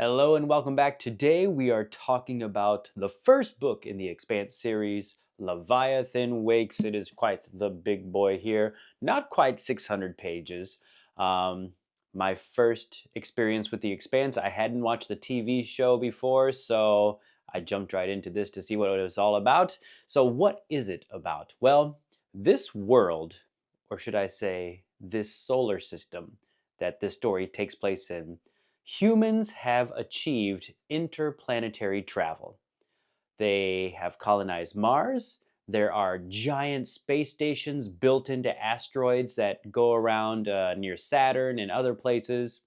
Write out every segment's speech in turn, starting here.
Hello and welcome back. Today we are talking about the first book in the Expanse series, Leviathan Wakes. It is quite the big boy here, not quite 600 pages. Um, my first experience with the Expanse, I hadn't watched the TV show before, so I jumped right into this to see what it was all about. So, what is it about? Well, this world, or should I say, this solar system that this story takes place in, humans have achieved interplanetary travel. They have colonized Mars. There are giant space stations built into asteroids that go around near Saturn and other places.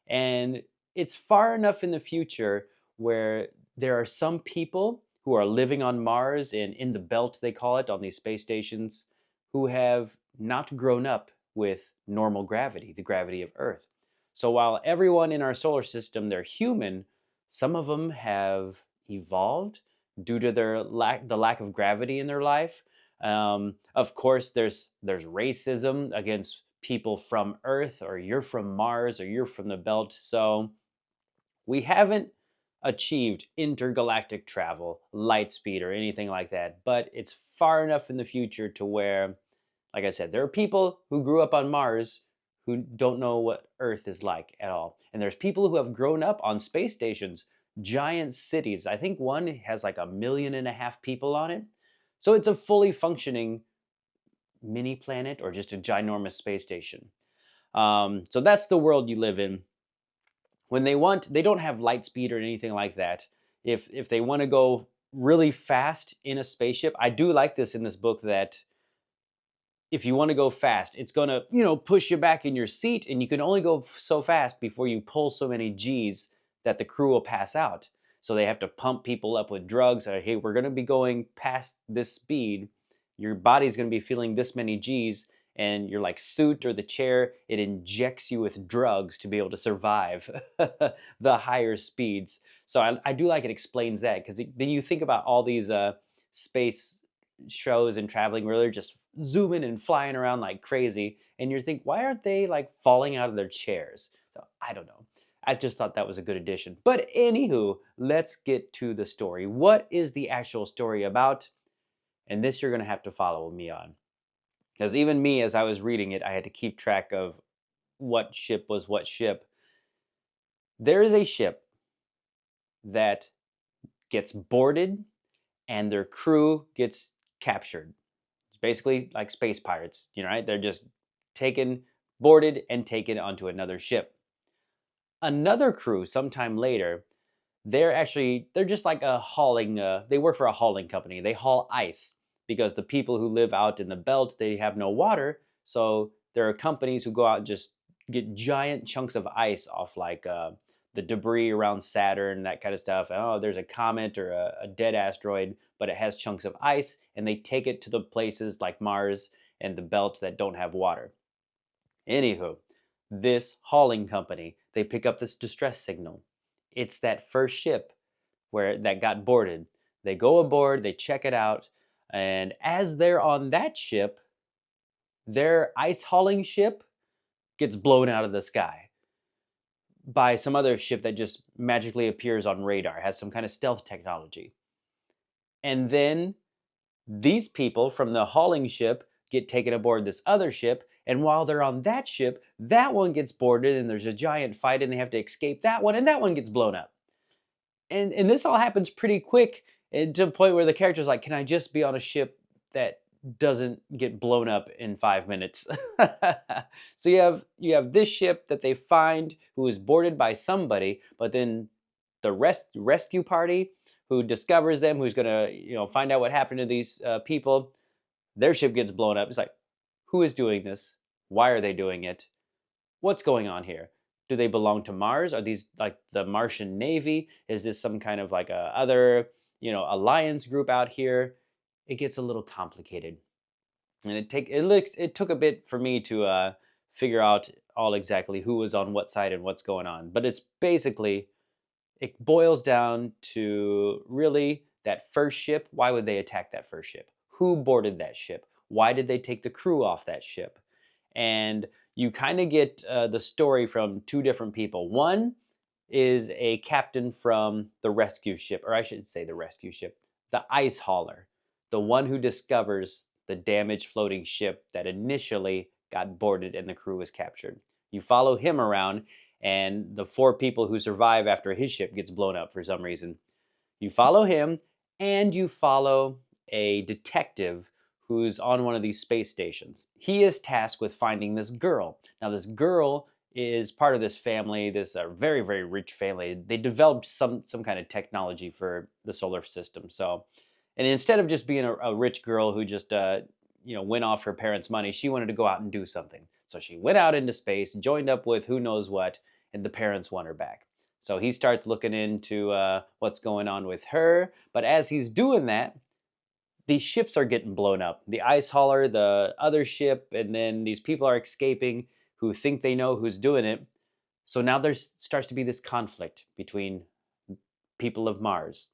And it's far enough in the future where there are some people who are living on Mars and in the belt, they call it, on these space stations, who have not grown up with normal gravity, the gravity of Earth. So while everyone in our solar system, they're human, some of them have evolved due to the lack of gravity in their life. Of course, there's racism against people from Earth, or you're from Mars, or you're from the belt. So we haven't achieved intergalactic travel, light speed, or anything like that. But it's far enough in the future to where, like I said, there are people who grew up on Mars who don't know what Earth is like at all. And there's people who have grown up on space stations, giant cities. I think one has like 1.5 million people on it. So it's a fully functioning mini planet or just a ginormous space station. So that's the world you live in. When they don't have light speed or anything like that. If they want to go really fast in a spaceship, I do like this in this book that if you want to go fast, it's going to, push you back in your seat, and you can only go so fast before you pull so many G's that the crew will pass out. So they have to pump people up with drugs. Hey, we're going to be going past this speed. Your body's going to be feeling this many G's, and your like suit or the chair, it injects you with drugs to be able to survive the higher speeds. So I do like it explains that, because then you think about all these space shows and traveling where they're just zooming and flying around like crazy, and you think, why aren't they like falling out of their chairs? So I don't know. I just thought that was a good addition. But anywho, let's get to the story. What is the actual story about? And this you're going to have to follow me on, because even me, as I was reading it, I had to keep track of what ship was what ship. There is a ship that gets boarded and their crew gets captured. Basically like space pirates, right? They're just taken, boarded, and taken onto another ship. Another crew, sometime later, they're just like a hauling. They work for a hauling company. They haul ice because the people who live out in the belt, they have no water. So there are companies who go out and just get giant chunks of ice off like the debris around Saturn, that kind of stuff. Oh, there's a comet or a dead asteroid, but it has chunks of ice, and they take it to the places like Mars and the belt that don't have water. Anywho, this hauling company, they pick up this distress signal. It's that first ship where that got boarded. They go aboard, they check it out, and as they're on that ship, their ice hauling ship gets blown out of the sky by some other ship that just magically appears on radar, has some kind of stealth technology. And then these people from the hauling ship get taken aboard this other ship, and while they're on that ship, that one gets boarded and there's a giant fight and they have to escape that one, and that one gets blown up. And this all happens pretty quick, and to the point where the character's like, can I just be on a ship that doesn't get blown up in 5 minutes? So you have this ship that they find who is boarded by somebody, but then the rescue party who discovers them, who's gonna find out what happened to these people, their ship gets blown up. It's like, who is doing this? Why are they doing it? What's going on here? Do they belong to Mars? Are these like the Martian Navy? Is this some kind of like a other, alliance group out here? It gets a little complicated, and it took a bit for me to figure out all exactly who was on what side and what's going on. But it's basically, it boils down to really that first ship. Why would they attack that first ship? Who boarded that ship? Why did they take the crew off that ship? And you kind of get the story from two different people. One is a captain from the rescue ship, or I should say the rescue ship, the ice hauler, the one who discovers the damaged floating ship that initially got boarded and the crew was captured. You follow him around, and the four people who survive after his ship gets blown up for some reason. You follow him, and you follow a detective who's on one of these space stations. He is tasked with finding this girl. Now, this girl is part of this family, this very, very rich family. They developed some kind of technology for the solar system. So, and instead of just being a rich girl who just went off her parents' money, she wanted to go out and do something. So she went out into space, joined up with who knows what, and the parents want her back. So he starts looking into what's going on with her. But as he's doing that, these ships are getting blown up. The ice hauler, the other ship, and then these people are escaping who think they know who's doing it. So now there starts to be this conflict between people of Mars,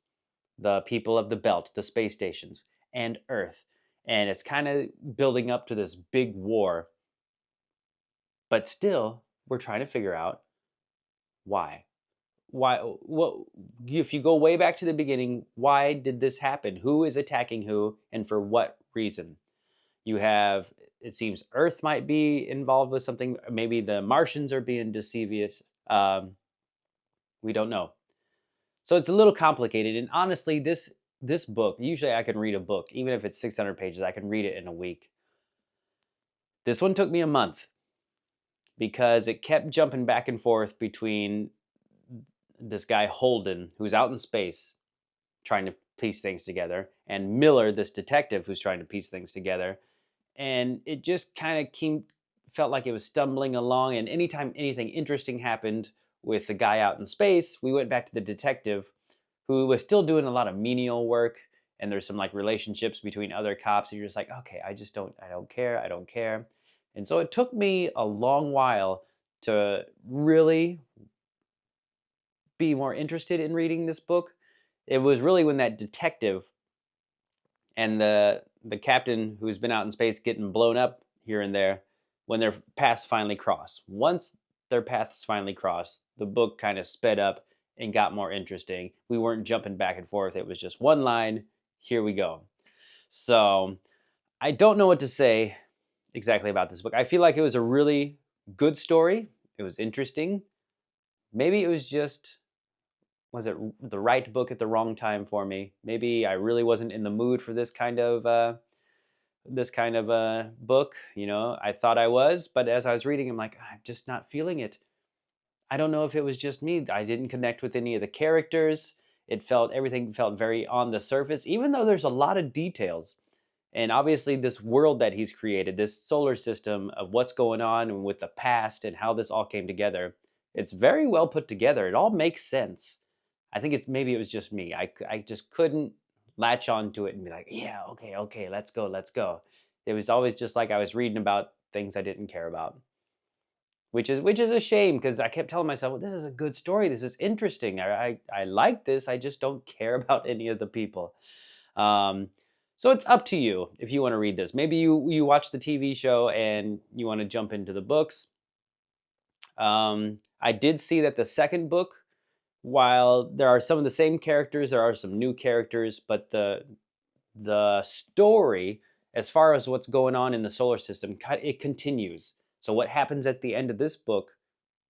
the people of the belt, the space stations, and Earth. And it's kind of building up to this big war. But still, we're trying to figure out why. What if you go way back to the beginning, why did this happen? Who is attacking who and for what reason? You have, it seems Earth might be involved with something. Maybe the Martians are being deceivious. We don't know. So it's a little complicated. And honestly, this book, usually I can read a book, even if it's 600 pages, I can read it in a week. This one took me a month because it kept jumping back and forth between this guy Holden, who's out in space trying to piece things together, and Miller, this detective who's trying to piece things together. And it just kind of felt like it was stumbling along. And anytime anything interesting happened with the guy out in space, we went back to the detective who was still doing a lot of menial work. And there's some like relationships between other cops. And you're just like, okay, I don't care. I don't care. And so it took me a long while to really be more interested in reading this book. It was really when that detective and the captain who's been out in space getting blown up here and there, when their paths finally cross. Once their paths finally cross, the book kind of sped up and got more interesting. We weren't jumping back and forth. It was just one line, here we go. So I don't know what to say exactly about this book. I feel like it was a really good story. It was interesting. Maybe it was just, was it the right book at the wrong time for me? Maybe I really wasn't in the mood for this kind of book. I thought I was, but as I was reading, I'm like, I'm just not feeling it. I don't know if it was just me. I didn't connect with any of the characters. Everything felt very on the surface, even though there's a lot of details. And obviously, this world that he's created, this solar system of what's going on and with the past and how this all came together, it's very well put together. It all makes sense. I think maybe it was just me. I just couldn't latch onto it and be like, yeah, okay, okay, let's go, let's go. It was always just like I was reading about things I didn't care about, which is a shame because I kept telling myself, well, this is a good story. This is interesting. I like this. I just don't care about any of the people. Um, so it's up to you if you want to read this. Maybe you watch the TV show and you want to jump into the books. I did see that the second book, while there are some of the same characters, there are some new characters, but the story, as far as what's going on in the solar system, it continues. So what happens at the end of this book,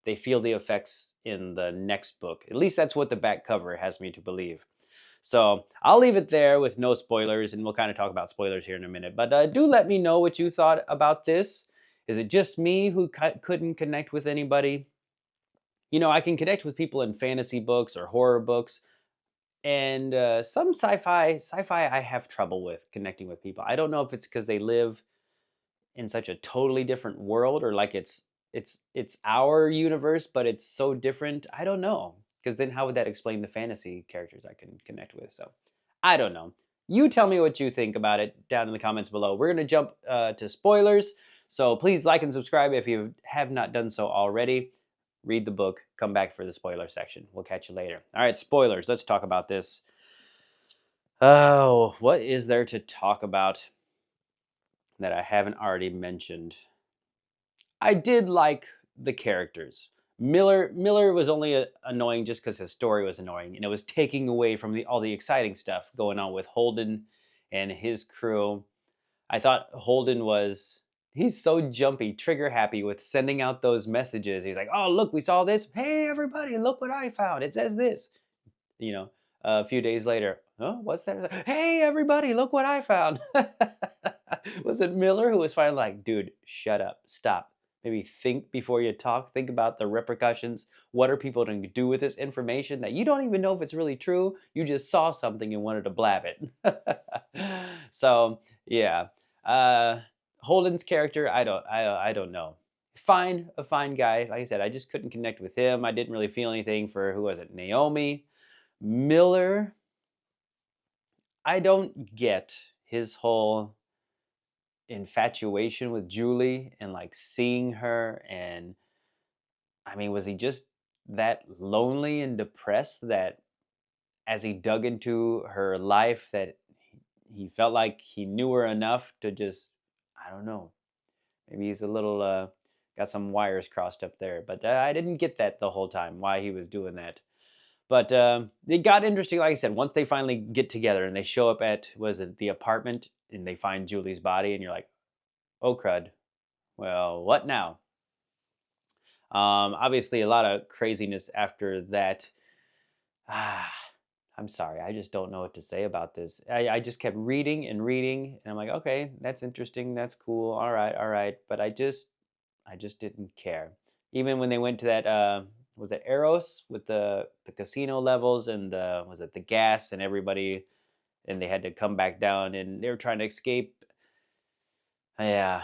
they feel the effects in the next book. At least that's what the back cover has me to believe. So I'll leave it there with no spoilers, and we'll kind of talk about spoilers here in a minute. But do let me know what you thought about this. Is it just me who couldn't connect with anybody? I can connect with people in fantasy books or horror books, and some sci-fi I have trouble with connecting with people. I don't know if it's because they live in such a totally different world, or like it's our universe but it's so different. I don't know, because then how would that explain the fantasy characters I can connect with? So I don't know. You tell me what you think about it down in the comments below. We're going to jump to spoilers, so please like and subscribe if you have not done so already. Read the book, come back for the spoiler section. We'll catch you later. All right, spoilers. Let's talk about this. Oh, what is there to talk about that I haven't already mentioned? I did like the characters. Miller was only annoying just because his story was annoying, and it was taking away from all the exciting stuff going on with Holden and his crew. I thought Holden was he's so jumpy, trigger happy with sending out those messages. He's like, "Oh, look, we saw this. Hey, everybody, look what I found. It says this." You know, a few days later, "Oh, what's that?" "Hey, everybody, look what I found." Was it Miller who was finally like, "Dude, shut up. Stop. Maybe think before you talk. Think about the repercussions. What are people going to do with this information that you don't even know if it's really true? You just saw something and wanted to blab it." So, yeah. Uh, Holden's character, I don't know. Fine, a fine guy. Like I said, I just couldn't connect with him. I didn't really feel anything for who was it, Naomi. Miller, I don't get his whole infatuation with Julie and like seeing her. And I mean, was he just that lonely and depressed that as he dug into her life that he felt like he knew her enough to just, I don't know, maybe he's a little got some wires crossed up there, but I didn't get that the whole time why he was doing that. But it got interesting, like I said, once they finally get together and they show up at, was it the apartment, and they find Julie's body, and you're like, oh crud. Well, what now? Obviously, a lot of craziness after that. Ah, I'm sorry, I just don't know what to say about this. I just kept reading and reading, and I'm like, okay, that's interesting, that's cool, all right. But I just didn't care. Even when they went to that was it Eros with the casino levels and the was it the gas and everybody and they had to come back down and they were trying to escape. Yeah,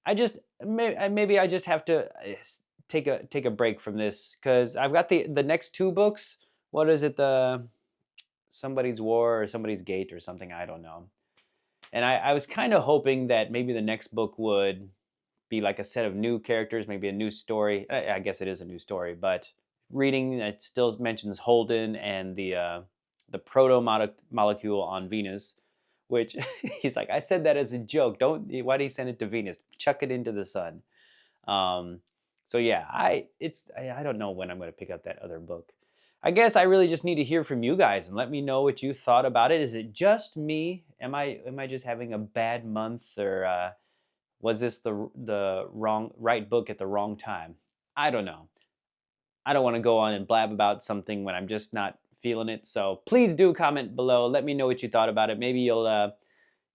I just maybe I just have to take a break from this because I've got the next two books. What is it? The somebody's war or somebody's gate or something. I don't know. And I was kind of hoping that maybe the next book would be like a set of new characters, maybe a new story. I guess it is a new story, but reading it still mentions Holden and the proto molecule on Venus, which he's like, I said that as a joke. Don't why do you send it to Venus? Chuck it into the sun. Um, so yeah, I don't know when I'm going to pick up that other book. I guess I really just need to hear from you guys and let me know what you thought about it. Is it just me? Am I just having a bad month or was this the wrong right book at the wrong time? I don't know. I don't want to go on and blab about something when I'm just not feeling it. So please do comment below. Let me know what you thought about it. Maybe you'll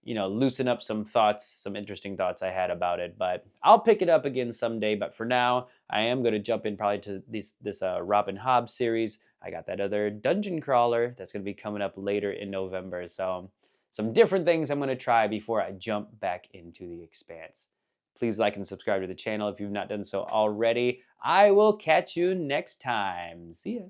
loosen up some thoughts, some interesting thoughts I had about it. But I'll pick it up again someday. But for now, I am going to jump in probably to this Robin Hobb series. I got that other dungeon crawler that's going to be coming up later in November. So some different things I'm going to try before I jump back into the Expanse. Please like and subscribe to the channel if you've not done so already. I will catch you next time. See ya.